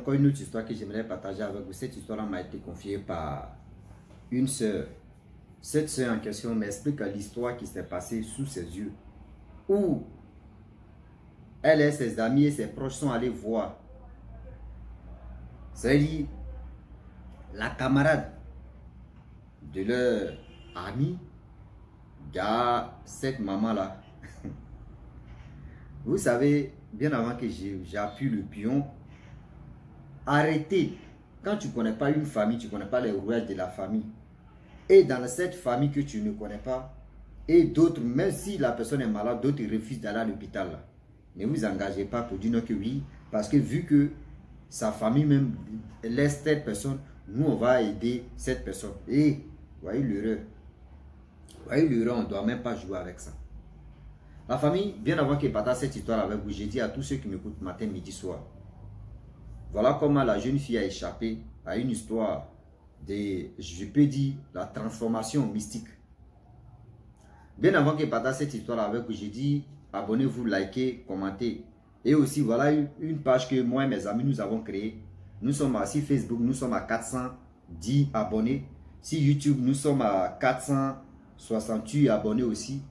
Encore une autre histoire que j'aimerais partager avec vous. Cette histoire m'a été confiée par une sœur. Cette sœur en question m'explique l'histoire qui s'est passée sous ses yeux. Où elle et ses amis et ses proches sont allés voir. C'est-à-dire la camarade de leur ami, cette maman-là. Vous savez, bien avant que j'appuie le pion, arrêtez. Quand tu ne connais pas une famille, tu ne connais pas les rouages de la famille. Et dans cette famille que tu ne connais pas, et d'autres, même si la personne est malade, d'autres refusent d'aller à l'hôpital. Ne vous engagez pas pour dire non que oui, parce que vu que sa famille même laisse cette personne, nous on va aider cette personne. Et voyez l'erreur. Voyez l'erreur, on ne doit même pas jouer avec ça. La famille, bien avant que je partage cette histoire avec vous, j'ai dit à tous ceux qui m'écoutent matin, midi, soir. Voilà comment la jeune fille a échappé à une histoire de, je peux dire, la transformation mystique. Bien avant que je partage cette histoire avec vous, j'ai dit, abonnez-vous, likez, commentez. Et aussi, voilà une page que moi et mes amis, nous avons créée. Nous sommes à, sur Facebook, nous sommes à 410 abonnés. Sur YouTube, nous sommes à 468 abonnés aussi.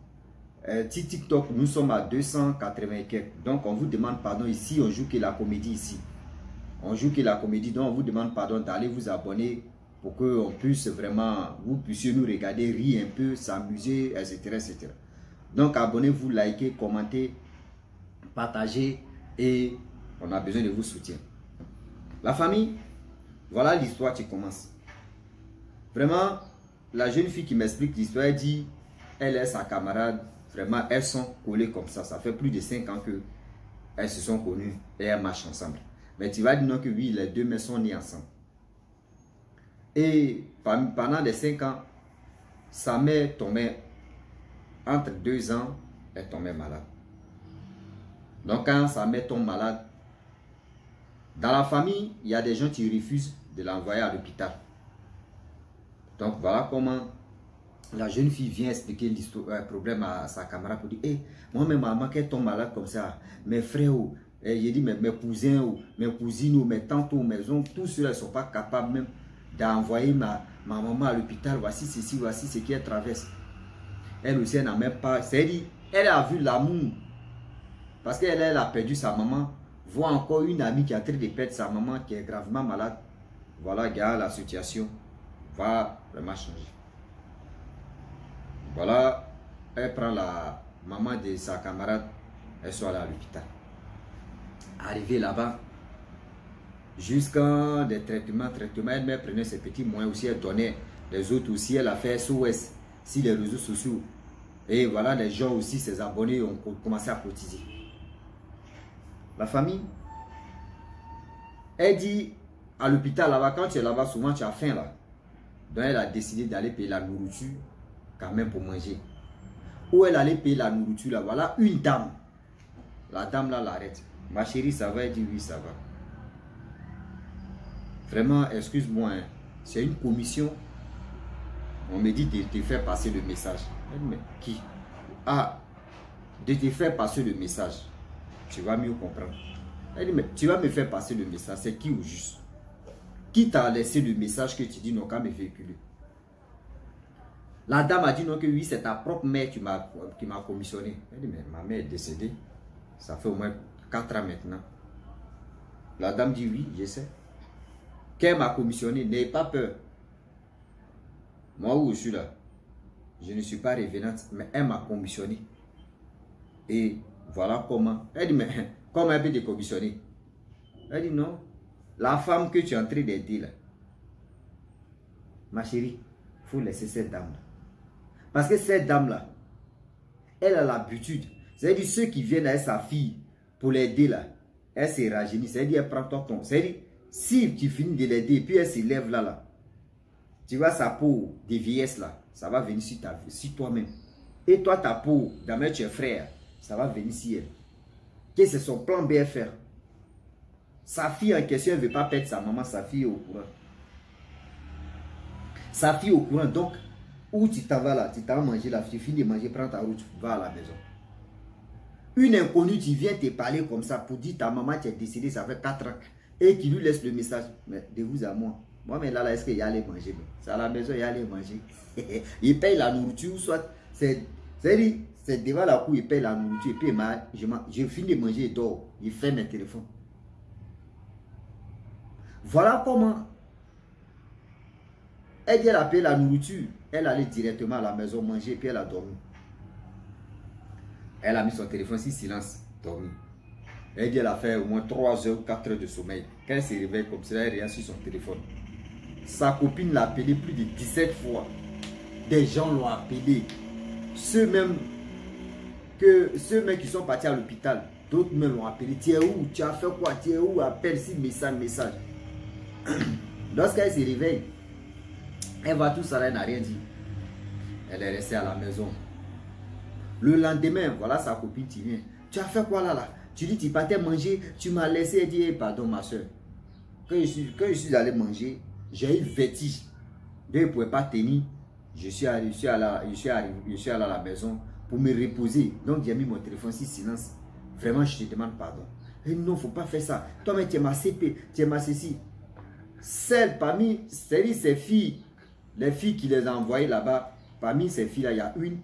TikTok, nous sommes à 280 quelques. Donc, on vous demande pardon ici, on joue que la comédie ici. On joue que la comédie, donc on vous demande pardon d'aller vous abonner pour que on puisse vraiment, vous puissiez nous regarder, rire un peu, s'amuser, etc., etc. Donc, abonnez-vous, likez, commentez, partagez et on a besoin de vos soutiens. La famille, voilà l'histoire qui commence. Vraiment, la jeune fille qui m'explique l'histoire, elle dit, elle et sa camarade, vraiment, elles sont collées comme ça. Ça fait plus de 5 ans qu'elles se sont connues et elles marchent ensemble. Mais tu vas dire non que oui, les deux mères sont nées ensemble. Et pendant les 5 ans, sa mère tombait, entre 2 ans, elle tombait malade. Donc quand sa mère tombe malade, dans la famille, il y a des gens qui refusent de l'envoyer à l'hôpital. Donc voilà comment la jeune fille vient expliquer le problème à sa camarade pour dire, hey, moi, ma maman, qu'elle tombe malade comme ça, mes frères, j'ai dit, mes cousins, mes cousines, mes tantes, mes oncles, tous ceux-là ne sont pas capables même d'envoyer ma maman à l'hôpital. Voici ceci, voici ce qu'elle traverse. Elle aussi, elle n'a même pas, c'est-à-dire, elle a vu l'amour. Parce qu'elle a perdu sa maman, voit encore une amie qui est en train de perdre sa maman, qui est gravement malade. Voilà, regarde, la situation va vraiment changer. Voilà, elle prend la maman de sa camarade, elle soit allée à l'hôpital. Arrivée là-bas, jusqu'à des traitements, elle prenait ses petits moyens aussi, elle donnait les autres aussi, elle a fait SOS sur les réseaux sociaux. Et voilà, les gens aussi, ses abonnés ont commencé à cotiser. La famille, elle dit à l'hôpital là-bas, quand tu es là-bas, souvent tu as faim là. Donc elle a décidé d'aller payer la nourriture quand même pour manger. Où elle allait payer la nourriture là, voilà une dame. La dame là l'arrête. Ma chérie, ça va? Elle dit oui, ça va. Vraiment, excuse-moi, hein, c'est une commission. On me dit de te faire passer le message. Elle dit, mais qui? Ah, de te faire passer le message. Tu vas mieux comprendre. Elle dit, mais tu vas me faire passer le message. C'est qui au juste? Qui t'a laissé le message que tu dis non qu'à me véhiculer? La dame a dit non que oui, c'est ta propre mère qui m'a commissionné. Elle dit, mais ma mère est décédée. Ça fait au moins 4 ans maintenant. La dame dit oui, je sais. Qu'elle m'a commissionné, n'ayez pas peur. Moi où je suis là, je ne suis pas revenante, mais elle m'a commissionné. Et voilà comment. Elle dit, mais comment elle peut te commissionner? Elle dit non. La femme que tu es en train d'aider là, ma chérie, il faut laisser cette dame là. Parce que cette dame là, elle a l'habitude. C'est-à-dire ceux qui viennent avec sa fille pour l'aider là, elle se rajeunit. C'est-à-dire elle prend ton compte. C'est-à-dire si tu finis de l'aider puis elle se lève là, tu vois sa peau de vieillesse là, ça va venir sur toi-même. Et toi ta peau, d'abord tu es frère, ça va venir sur elle. Que c'est son plan BFR. Sa fille en question, elle ne veut pas perdre sa maman, sa fille est au courant. Sa fille est au courant, donc, où tu t'en vas là, tu t'en vas manger là, tu finis de manger, prends ta route, va à la maison. Une inconnue, tu viens te parler comme ça pour dire ta maman, tu es décédée, ça fait 4 ans. et qui lui laisse le message. Mais de vous à moi. Moi, mais là, est-ce qu'il y a aller manger? C'est à la maison, il y a aller manger. Il paye la nourriture, soit c'est devant la cour, il paye la nourriture. Et puis, je finis de manger et dors. Il fait mes téléphones. Voilà comment elle dit elle a payé la nourriture. Elle allait directement à la maison manger et puis elle a dormi. Elle a mis son téléphone sur silence, dormi. Elle dit elle a fait au moins 3 heures ou 4 heures de sommeil. Quand elle se réveille comme ça, elle regarde sur son téléphone. Sa copine l'a appelé plus de 17 fois. Des gens l'ont appelé. Ceux même qui sont partis à l'hôpital, d'autres même l'ont appelé. Tu es où? Tu as fait quoi? Tu es où? Appelle si message. Lorsqu'elle se réveille, elle va tout ça, elle n'a rien dit. Elle est restée à la maison. Le lendemain, voilà sa copine qui vient. Tu as fait quoi là? Tu dis tu partais manger, tu m'as laissé. Elle dit pardon ma soeur. Quand je suis allé manger, j'ai eu vertige. Je ne pouvais pas tenir. Je suis allé à la maison pour me reposer. Donc j'ai mis mon téléphone sur silence. Vraiment, je te demande pardon. Et non, il ne faut pas faire ça. Toi-même, tu es ma CP, tu es ma ceci. Celle parmi ces filles, les filles qui les ont envoyées là-bas, parmi ces filles-là, il y a une.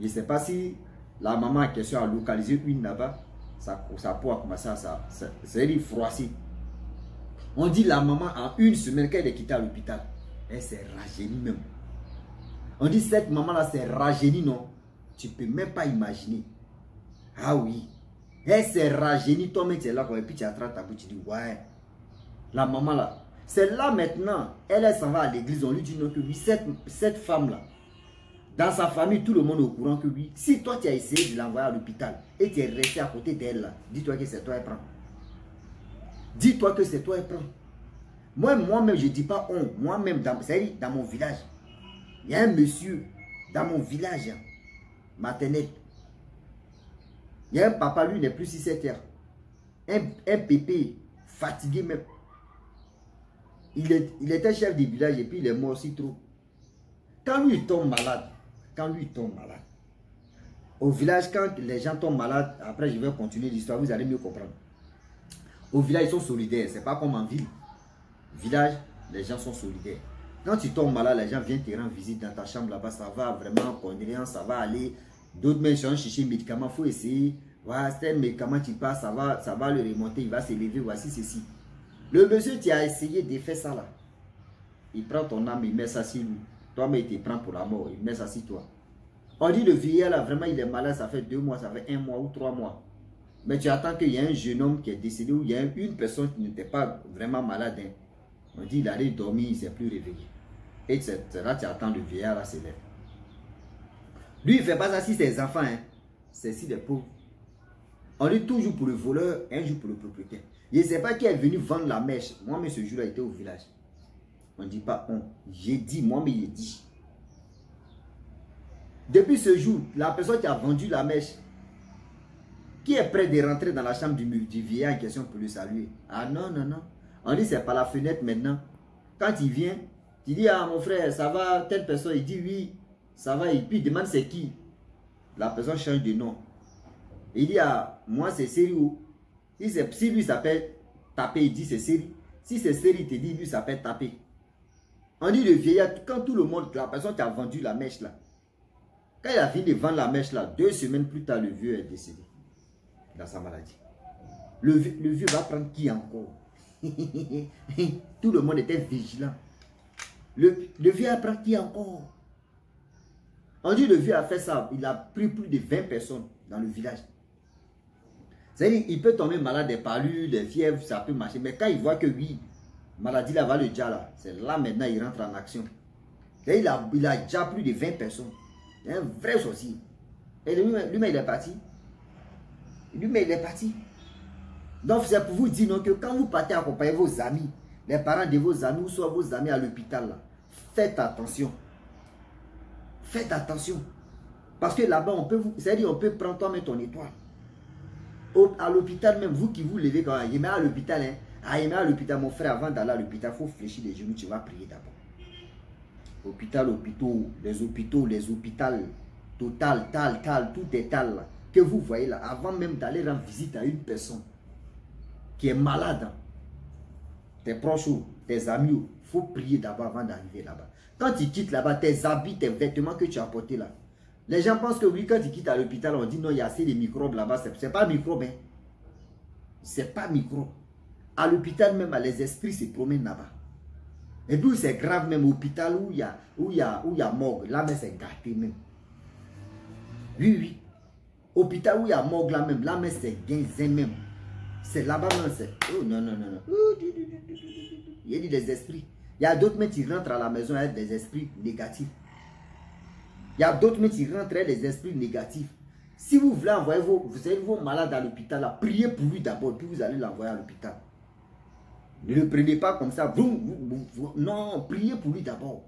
Je ne sais pas si la maman en question a localisé une là-bas. Sa peau a commencé à froisser. On dit la maman en une semaine qu'elle est quittée à l'hôpital. Elle s'est rajeunie même. On dit cette maman-là s'est rajeunie, non? Tu ne peux même pas imaginer. Ah oui. Elle s'est rajeunie, toi-même tu es là, et puis tu attrapes ta bouche, tu dis ouais. La maman là. C'est là maintenant, elle s'en va à l'église, on lui dit non que oui, cette femme-là, dans sa famille, tout le monde est au courant que oui. Si toi tu as essayé de l'envoyer à l'hôpital et tu es resté à côté d'elle là, dis-toi que c'est toi elle prend. Dis-toi que c'est toi elle prend. Moi-même, je ne dis pas on. Moi-même, dans mon village, il y a un monsieur dans mon village, maternel. Il y a un papa, lui, il n'est plus 6-7 heures. Un pépé, fatigué même. Il était chef du village et puis il est mort aussi trop. Quand lui il tombe malade, au village, quand les gens tombent malades, après je vais continuer l'histoire, vous allez mieux comprendre. Au village, ils sont solidaires, c'est pas comme en ville. Village, les gens sont solidaires. Quand tu tombes malade, les gens viennent te rendre visite dans ta chambre là-bas, ça va vraiment, condoléances, ça va aller. D'autres même sont chercher médicaments, il faut essayer. Voilà, c'est un médicament qui passe, ça va le remonter, il va s'élever, voici ceci. Le monsieur qui a essayé de faire ça là, il prend ton âme, il met ça sur lui. Toi-même, il te prend pour la mort, il met ça sur toi. On dit le vieillard là, vraiment, il est malade, ça fait 2 mois, ça fait 1 mois ou 3 mois. Mais tu attends qu'il y ait un jeune homme qui est décédé ou il y a une personne qui n'était pas vraiment malade. Hein. On dit il allait dormir, il ne s'est plus réveillé. Et là, tu attends le vieillard là, s'élève. Lui, il ne fait pas ça si ses enfants, hein. C'est si des pauvres. On dit toujours pour le voleur, un jour pour le propriétaire. Je ne sais pas qui est venu vendre la mèche. Moi, mais ce jour-là, j'étais au village. On ne dit pas on. J'ai dit, moi, mais j'ai dit. Depuis ce jour, la personne qui a vendu la mèche, qui est prêt de rentrer dans la chambre du vieillard en question pour le saluer? Ah non, non, non. On dit c'est par la fenêtre maintenant. Quand il vient, tu dis, ah mon frère, ça va, telle personne, il dit oui, ça va, et puis il demande c'est qui. La personne change de nom. Il dit, ah, moi c'est Sériou. Si lui s'appelle Tapé, il dit c'est Séri. Si c'est Séri, il te dit lui s'appelle Tapé. On dit le vieillard, quand tout le monde, la personne qui a vendu la mèche là, quand il a fini de vendre la mèche là, 2 semaines plus tard, le vieux est décédé dans sa maladie. Le vieux va prendre qui encore? Tout le monde était vigilant. Le vieux a pris qui encore? On dit le vieux a fait ça, il a pris plus de 20 personnes dans le village. C'est-à-dire, il peut tomber malade des palus, des fièvres, ça peut marcher. Mais quand il voit que oui, maladie là va le déjà là, c'est là maintenant il rentre en action. Et il a déjà plus de 20 personnes. C'est un vrai sorcier. Et lui-même il est parti. Lui-même il est parti. Donc c'est pour vous dire non, que quand vous partez accompagner vos amis, les parents de vos amis ou soit vos amis à l'hôpital là, faites attention. Faites attention. Parce que là-bas, on peut vous, c'est-à-dire on peut prendre toi-même ton étoile. À l'hôpital même, vous qui vous levez quand même, à l'hôpital, hein, à l'hôpital, mon frère, avant d'aller à l'hôpital, il faut fléchir les genoux, tu vas prier d'abord. Les hôpitaux, total, tout est tal là, que vous voyez là, avant même d'aller rendre visite à une personne qui est malade. tes proches, tes amis, il faut prier d'abord avant d'arriver là-bas. Quand tu quittes là-bas, tes habits, tes vêtements que tu as portés là, les gens pensent que oui, quand tu quittes à l'hôpital, on dit non, il y a assez de microbes là-bas. C'est pas microbe, hein. C'est pas microbe. À l'hôpital même, les esprits se promènent là-bas. Et puis c'est grave même, l'hôpital où il y a morgue, là mais c'est gâté même. Oui, oui. Hôpital où il y a morgue là mais c'est gain même. C'est là-bas même, c'est... Oh non, non, non, non. Il y a des esprits. Il y a d'autres mais qui rentrent à la maison avec des esprits négatifs. Il y a d'autres mais qui rentrent avec des esprits négatifs. Si vous voulez envoyer vos malades à l'hôpital, là, priez pour lui d'abord, puis vous allez l'envoyer à l'hôpital. Ne le prenez pas comme ça. Non, priez pour lui d'abord.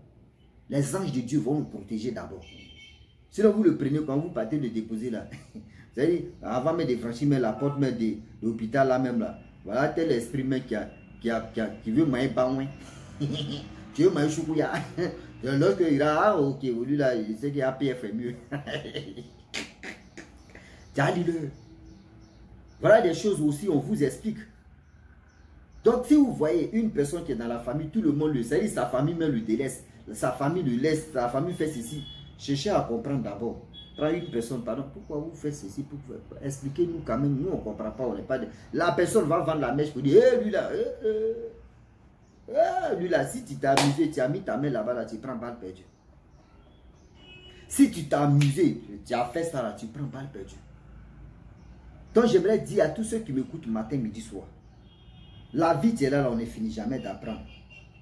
Les anges de Dieu vont le protéger d'abord. Sinon, vous le prenez quand vous partez le déposer là. C'est-à-dire, avant de franchir la porte de l'hôpital là même là. Voilà tel esprit mec qui veut manger pas loin. Tu veux manger choukouya. Lorsque il a, ah ok, lui là, il sait qu'il y a PF mieux. Dis-le. Voilà des choses aussi, on vous explique. Donc, si vous voyez une personne qui est dans la famille, tout le monde le sait, sa famille même le délaisse, sa famille le laisse, sa famille fait ceci. Cherchez à comprendre d'abord. Prends une personne, pardon, pourquoi vous faites ceci? Expliquez-nous quand même, nous on ne comprend pas, on n'est pas... La personne va vendre la mèche pour dire, lui là, lui là, si tu t'es amusé, tu as mis ta main là-bas, là, tu prends balle perdue. Si tu t'es amusé, tu as fait ça là, tu prends balle perdue. Donc j'aimerais dire à tous ceux qui m'écoutent matin, midi, soir, la vie tu es là, on ne finit jamais d'apprendre.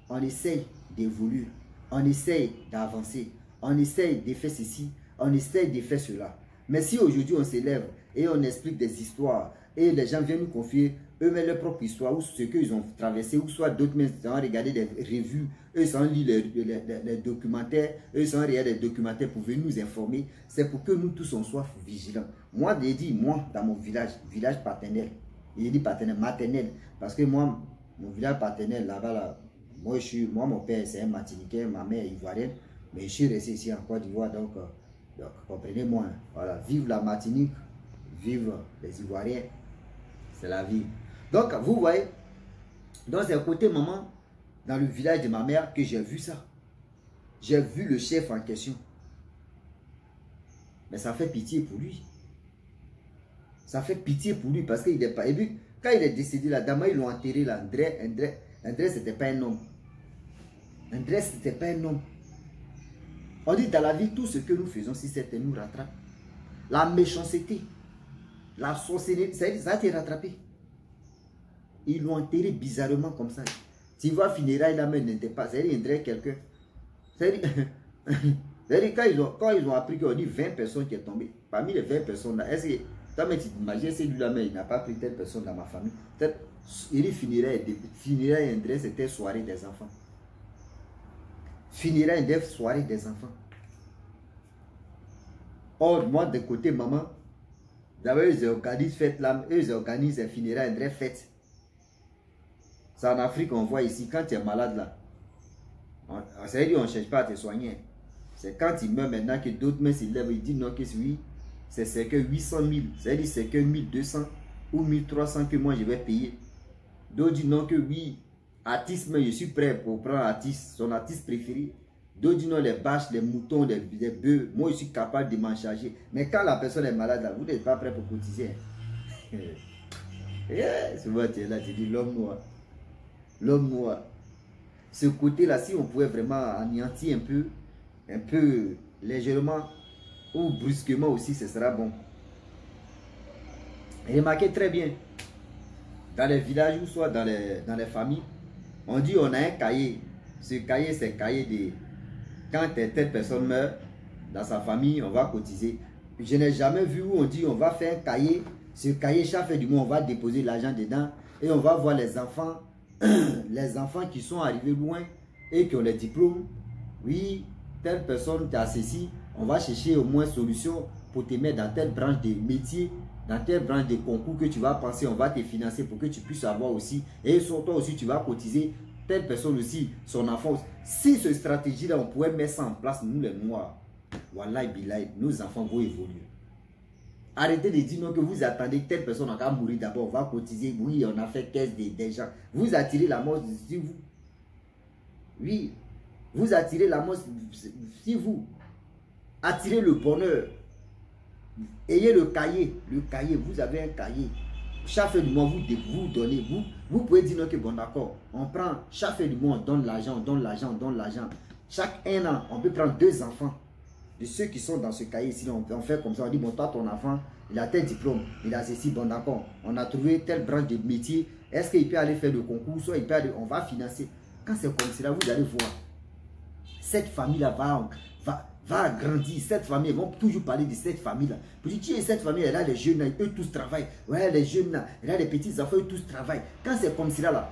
On essaye d'évoluer, on essaye d'avancer, on essaye de faire ceci, on essaye de faire cela. Mais si aujourd'hui on s'élève et on explique des histoires et les gens viennent nous confier eux-mêmes leur propre histoire ou ce qu'ils ont traversé, ou soit d'autres même ont regardé des revues, eux ils ont lu les documentaires, eux ils ont regardé des documentaires pour venir nous informer, c'est pour que nous tous on soit vigilants. Moi, j'ai dit, moi, dans mon village paternel, il dit paternel, maternel, parce que moi, mon village paternel, là-bas, là, moi, mon père, c'est un Martiniquais, ma mère est ivoirienne, mais je suis resté ici en Côte d'Ivoire, donc comprenez-moi, voilà, vive la Martinique, vive les Ivoiriens, c'est la vie. Donc, vous voyez, donc c'est à côté maman, dans le village de ma mère, que j'ai vu ça. J'ai vu le chef en question. Mais ça fait pitié pour lui. Ça fait pitié pour lui parce qu'il n'est pas... Et puis, quand il est décédé, la dame, ils l'ont enterré là. André, c'était pas un homme. André, c'était pas un homme. On dit dans la vie, tout ce que nous faisons, si c'était nous rattrape. La méchanceté, la sorcellerie, ça a été rattrapé. Ils l'ont enterré bizarrement comme ça. Tu vois, funérailles là, mais n'était pas. C'est-à-dire, André, quelqu'un. C'est-à-dire, quand ils ont appris qu'on dit 20 personnes qui sont tombées, parmi les 20 personnes là, est-ce que. Toi, mais tu t'imagines, celui-là, mais il n'a pas pris telle personne dans ma famille. Peut-être, il finirait André, c'était soirée des enfants. Finirait André, soirée des enfants. Or, moi, de côté maman, d'abord, ils organisent fête là, eux, ils organisent un funérailles André fête. C'est en Afrique, on voit ici, quand tu es malade là, ça veut dire on ne cherche pas à te soigner. C'est quand il meurt maintenant que d'autres mains se lèvent, ils disent non, que oui. C'est que 800 000, c'est-à-dire c'est que 1200 ou 1300 que moi je vais payer. D'autres disent non que oui, artiste, mais je suis prêt pour prendre artiste, son artiste préféré. D'autres disent non, les vaches, les moutons, les bœufs, moi je suis capable de m'en charger. Mais quand la personne est malade, là, vous n'êtes pas prêt pour cotiser. Souvent tu es là, tu dis l'homme noir. L'homme noir. Ce côté-là, si on pouvait vraiment anéantir un peu légèrement, ou brusquement aussi, ce sera bon. Et remarquez très bien, dans les villages ou soit dans les familles, on dit on a un cahier. Ce cahier, c'est le cahier de... Quand telle personne meurt, dans sa famille, on va cotiser. Je n'ai jamais vu où on dit on va faire un cahier. Ce cahier, chaque fin du mois, on va déposer l'argent dedans et on va voir les enfants qui sont arrivés loin et qui ont les diplômes. Oui, telle personne t'a ceci. On va chercher au moins solution pour te mettre dans telle branche de métier, dans telle branche de concours que tu vas penser, on va te financer pour que tu puisses avoir aussi. Et sur toi aussi, tu vas cotiser. Telle personne aussi, son enfant. Si cette stratégie-là, on pouvait mettre ça en place, nous les Noirs, Wallahi Billahi, nos enfants vont évoluer. Arrêtez de dire non que vous attendez que telle personne va mourir d'abord, on va cotiser. Oui, on a fait caisse des gens. Vous attirez la mort sur vous. Oui, vous attirez la mort sur vous. Attirez le bonheur. Ayez le cahier. Le cahier, vous avez un cahier. Chaque fin du mois, vous donnez. Vous pouvez dire non que bon d'accord. On prend, chaque fin du mois, on donne l'argent, on donne l'argent, on donne l'argent. Chaque 1 an, on peut prendre 2 enfants. De ceux qui sont dans ce cahier, sinon on fait comme ça, on dit, bon, toi, ton enfant, il a tel diplôme, il a ceci, bon, d'accord, on a trouvé telle branche de métier, est-ce qu'il peut aller faire le concours, soit il peut aller, on va financer. Quand c'est comme cela, vous allez voir, cette famille-là va grandir, cette famille, ils vont toujours parler de cette famille-là. Pour dire, tu es cette famille, elle a les jeunes, eux tous travaillent, ouais, les jeunes, elle a les petits enfants, eux tous travaillent. Quand c'est comme cela, là,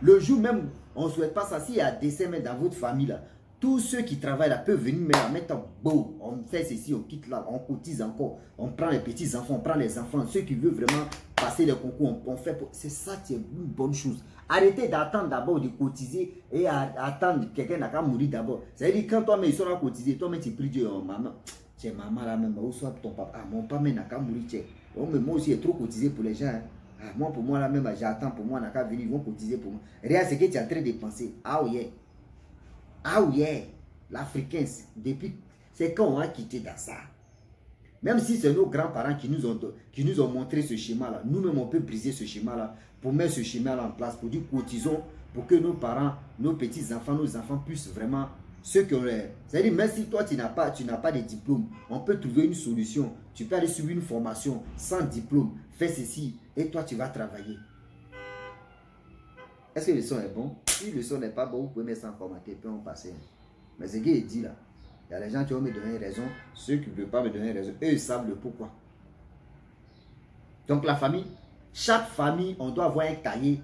le jour même, on ne souhaite pas ça, s'il y a des décès dans votre famille, là, tous ceux qui travaillent là peuvent venir mettre en beau. On fait ceci, on quitte là, on cotise encore. On prend les petits-enfants, on prend les enfants. Ceux qui veulent vraiment passer les concours, on fait. C'est ça qui est une bonne chose. Arrêtez d'attendre d'abord de cotiser et attendre que quelqu'un n'a qu'à mourir d'abord. C'est-à-dire quand toi-même ils sont là cotiser, toi-même tu pries Dieu, oh, maman, c'est maman là même, ou soit ton papa, ah, mon papa n'a qu'à mourir. Oh, mais moi aussi j'ai trop cotisé pour les gens. Hein. Ah, moi pour moi là même, j'attends pour moi, n'a qu'à venir, ils vont cotiser pour moi. Regarde ce que tu es en train de penser. Ah oui. Ah oui, l'Africain, depuis, c'est quand on a quitté dans ça. Même si c'est nos grands-parents qui nous ont montré ce schéma-là, nous-mêmes on peut briser ce schéma-là pour mettre ce schéma-là en place, pour dire cotisons, pour que nos parents, nos petits-enfants, nos enfants puissent vraiment, ceux qui ont l'air. C'est-à-dire, même si toi tu n'as pas de diplôme, on peut trouver une solution. Tu peux aller suivre une formation sans diplôme, fais ceci, et toi tu vas travailler. Est-ce que le son est bon? Si le son n'est pas bon, vous pouvez mettre ça en commentaire, puis on passe. Mais ce qui est dit là, il y a les gens qui vont me donner raison, ceux qui ne veulent pas me donner raison, eux ils savent le pourquoi. Donc la famille, chaque famille, on doit avoir un cahier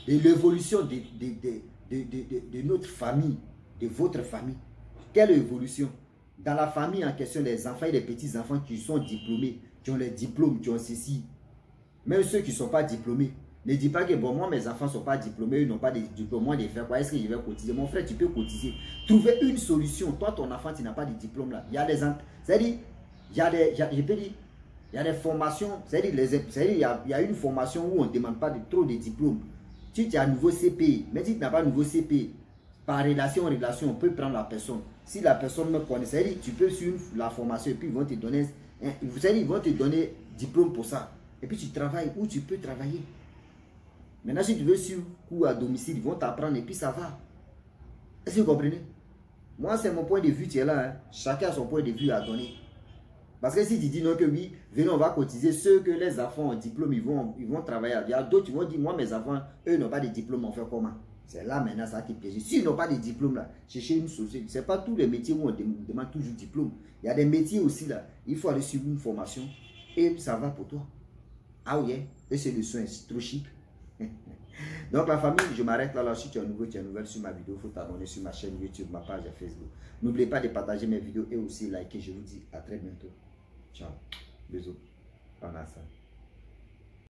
de l'évolution de notre famille, de votre famille. Quelle évolution? Dans la famille en question, les enfants et les petits-enfants qui sont diplômés, qui ont les diplômes, qui ont ceci, même ceux qui ne sont pas diplômés, ne dis pas que bon, moi mes enfants ne sont pas diplômés, ils n'ont pas de diplôme, moi je vais faire quoi? Est-ce que je vais cotiser? Mon frère, tu peux cotiser. Trouvez une solution. Toi, ton enfant, tu n'as pas de diplôme là. Il y a des, c'est-à-dire, il y a des formations, c'est-à-dire, il y a une formation où on ne demande pas trop de diplômes. Si tu as un nouveau CP, mais si tu n'as pas un nouveau CP, par relation, on peut prendre la personne. Si la personne me connaît, c'est-à-dire, tu peux suivre la formation et puis ils vont te donner, ils vont te donner diplôme pour ça. Et puis tu travailles où tu peux travailler. Maintenant, si tu veux suivre cours à domicile, ils vont t'apprendre et puis ça va. Est-ce que vous comprenez? Moi, c'est mon point de vue, tu es là. Hein? Chacun a son point de vue à donner. Parce que si tu dis non que oui, venez, on va cotiser. Ceux que les enfants ont diplôme, ils vont travailler. Il y a d'autres qui vont dire, moi, mes enfants, eux n'ont pas de diplôme, on fait comment? C'est là maintenant, ça qui plaisir. S'ils n'ont pas de diplôme, là, chercher une société. Ce n'est pas tous les métiers où on demande toujours diplôme. Il y a des métiers aussi, là. Il faut aller suivre une formation et ça va pour toi. Ah oui, et c'est le soin, c'est trop chic. Donc la famille, je m'arrête là. Si tu es nouveau, tu es nouvelle sur ma vidéo, il faut t'abonner sur ma chaîne YouTube, ma page Facebook. N'oubliez pas de partager mes vidéos et aussi liker. Je vous dis à très bientôt. Ciao. Bisous. On a ça.